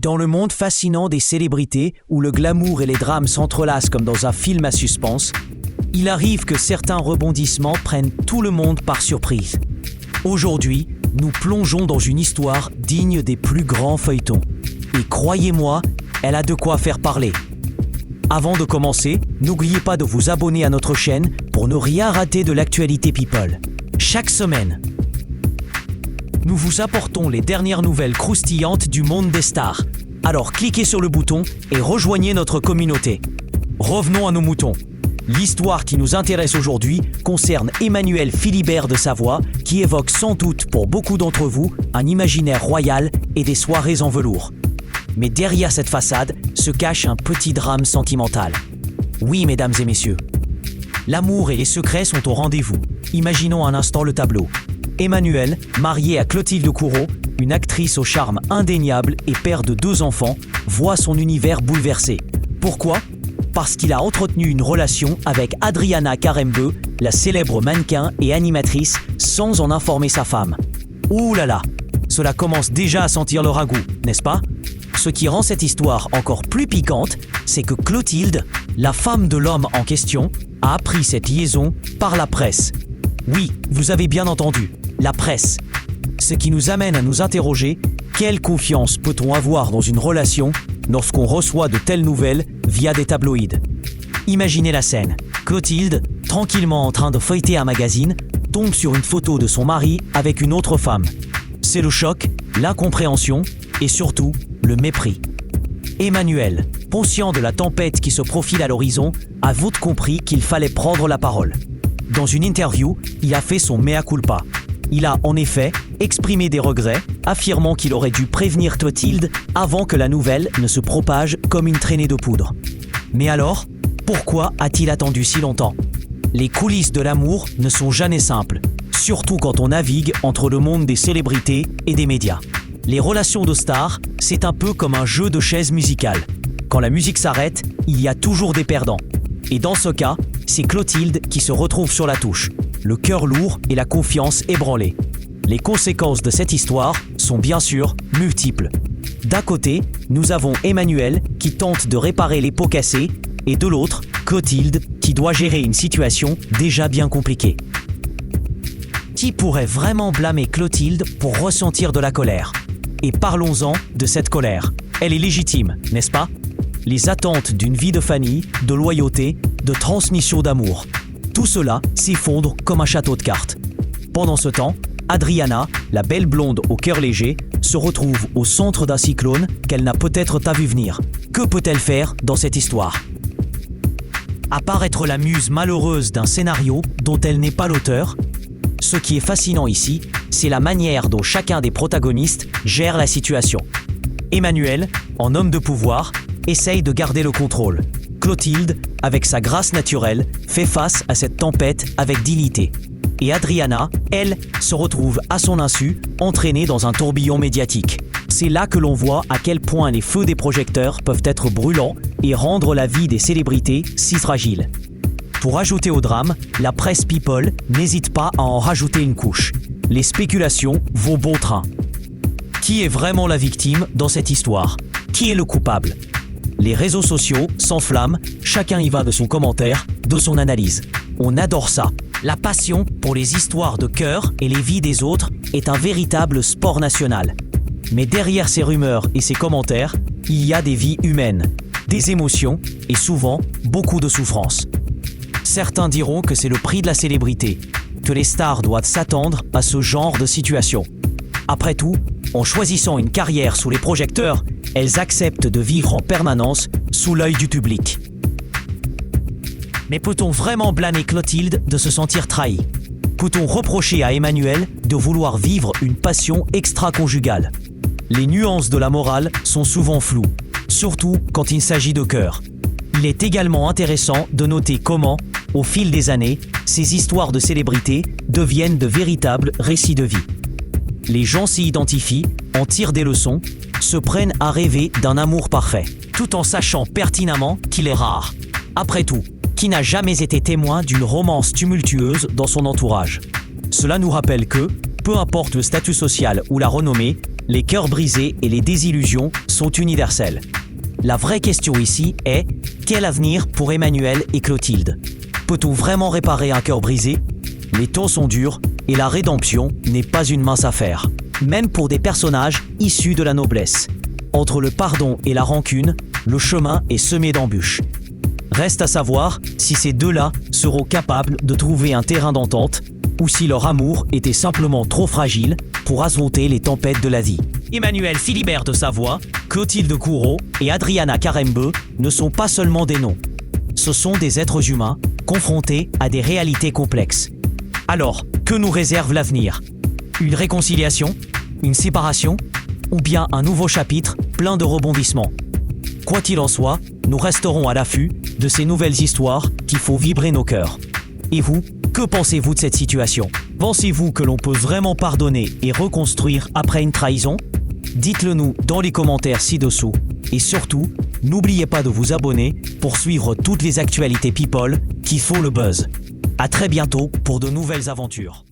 Dans le monde fascinant des célébrités, où le glamour et les drames s'entrelacent comme dans un film à suspense, il arrive que certains rebondissements prennent tout le monde par surprise. Aujourd'hui, nous plongeons dans une histoire digne des plus grands feuilletons. Et croyez-moi, elle a de quoi faire parler. Avant de commencer, n'oubliez pas de vous abonner à notre chaîne pour ne rien rater de l'actualité People. Chaque semaine, nous vous apportons les dernières nouvelles croustillantes du monde des stars. Alors cliquez sur le bouton et rejoignez notre communauté. Revenons à nos moutons. L'histoire qui nous intéresse aujourd'hui concerne Emmanuel Philibert de Savoie, qui évoque sans doute pour beaucoup d'entre vous un imaginaire royal et des soirées en velours. Mais derrière cette façade se cache un petit drame sentimental. Oui, mesdames et messieurs, l'amour et les secrets sont au rendez-vous. Imaginons un instant le tableau. Emmanuel, marié à Clotilde Courreau, une actrice au charme indéniable et père de 2 enfants, voit son univers bouleversé. Pourquoi ? Parce qu'il a entretenu une relation avec Adriana Karembeu, la célèbre mannequin et animatrice, sans en informer sa femme. Ouh là là, cela commence déjà à sentir le ragoût, n'est-ce pas ? Ce qui rend cette histoire encore plus piquante, c'est que Clotilde, la femme de l'homme en question, a appris cette liaison par la presse. Oui, vous avez bien entendu, la presse. Ce qui nous amène à nous interroger, quelle confiance peut-on avoir dans une relation lorsqu'on reçoit de telles nouvelles via des tabloïds ? Imaginez la scène. Clotilde, tranquillement en train de feuilleter un magazine, tombe sur une photo de son mari avec une autre femme. C'est le choc, l'incompréhension et surtout le mépris. Emmanuel, conscient de la tempête qui se profile à l'horizon, a vite compris qu'il fallait prendre la parole. Dans une interview, il a fait son mea culpa. Il a en effet exprimé des regrets, affirmant qu'il aurait dû prévenir Clotilde avant que la nouvelle ne se propage comme une traînée de poudre. Mais alors, pourquoi a-t-il attendu si longtemps ? Les coulisses de l'amour ne sont jamais simples, surtout quand on navigue entre le monde des célébrités et des médias. Les relations de stars, c'est un peu comme un jeu de chaises musicales. Quand la musique s'arrête, il y a toujours des perdants. Et dans ce cas, c'est Clotilde qui se retrouve sur la touche, le cœur lourd et la confiance ébranlée. Les conséquences de cette histoire sont bien sûr multiples. D'un côté, nous avons Emmanuel qui tente de réparer les pots cassés et de l'autre, Clotilde qui doit gérer une situation déjà bien compliquée. Qui pourrait vraiment blâmer Clotilde pour ressentir de la colère ? Et parlons-en de cette colère. Elle est légitime, n'est-ce pas ? Les attentes d'une vie de famille, de loyauté, de transmission d'amour. Tout cela s'effondre comme un château de cartes. Pendant ce temps, Adriana, la belle blonde au cœur léger, se retrouve au centre d'un cyclone qu'elle n'a peut-être pas vu venir. Que peut-elle faire dans cette histoire ? À part être la muse malheureuse d'un scénario dont elle n'est pas l'auteur, ce qui est fascinant ici, c'est la manière dont chacun des protagonistes gère la situation. Emmanuel, en homme de pouvoir, essaye de garder le contrôle. Clotilde, avec sa grâce naturelle, fait face à cette tempête avec dignité. Et Adriana, elle, se retrouve à son insu, entraînée dans un tourbillon médiatique. C'est là que l'on voit à quel point les feux des projecteurs peuvent être brûlants et rendre la vie des célébrités si fragile. Pour ajouter au drame, la presse People n'hésite pas à en rajouter une couche. Les spéculations vont bon train. Qui est vraiment la victime dans cette histoire ? Qui est le coupable ? Les réseaux sociaux s'enflamment, chacun y va de son commentaire, de son analyse. On adore ça. La passion pour les histoires de cœur et les vies des autres est un véritable sport national. Mais derrière ces rumeurs et ces commentaires, il y a des vies humaines, des émotions et souvent beaucoup de souffrance. Certains diront que c'est le prix de la célébrité, que les stars doivent s'attendre à ce genre de situation. Après tout, en choisissant une carrière sous les projecteurs, elles acceptent de vivre en permanence sous l'œil du public. Mais peut-on vraiment blâmer Clotilde de se sentir trahie ? Peut-on reprocher à Emmanuel de vouloir vivre une passion extra-conjugale ? Les nuances de la morale sont souvent floues, surtout quand il s'agit de cœur. Il est également intéressant de noter comment, au fil des années, ces histoires de célébrités deviennent de véritables récits de vie. Les gens s'y identifient, en tirent des leçons, se prennent à rêver d'un amour parfait, tout en sachant pertinemment qu'il est rare. Après tout, qui n'a jamais été témoin d'une romance tumultueuse dans son entourage ? Cela nous rappelle que, peu importe le statut social ou la renommée, les cœurs brisés et les désillusions sont universels. La vraie question ici est, quel avenir pour Emmanuel et Clotilde? Peut-on vraiment réparer un cœur brisé? Les temps sont durs et la rédemption n'est pas une mince affaire, même pour des personnages issus de la noblesse. Entre le pardon et la rancune, le chemin est semé d'embûches. Reste à savoir si ces deux-là seront capables de trouver un terrain d'entente ou si leur amour était simplement trop fragile pour affronter les tempêtes de la vie. Emmanuel Philibert de Savoie, Clotilde Courreau et Adriana Carembeu ne sont pas seulement des noms. Ce sont des êtres humains confrontés à des réalités complexes. Alors, que nous réserve l'avenir? Une réconciliation? Une séparation? Ou bien un nouveau chapitre plein de rebondissements? Quoi qu'il en soit, nous resterons à l'affût de ces nouvelles histoires qui font vibrer nos cœurs. Et vous, que pensez-vous de cette situation? Pensez-vous que l'on peut vraiment pardonner et reconstruire après une trahison? Dites-le nous dans les commentaires ci-dessous. Et surtout, n'oubliez pas de vous abonner pour suivre toutes les actualités people qui font le buzz. À très bientôt pour de nouvelles aventures.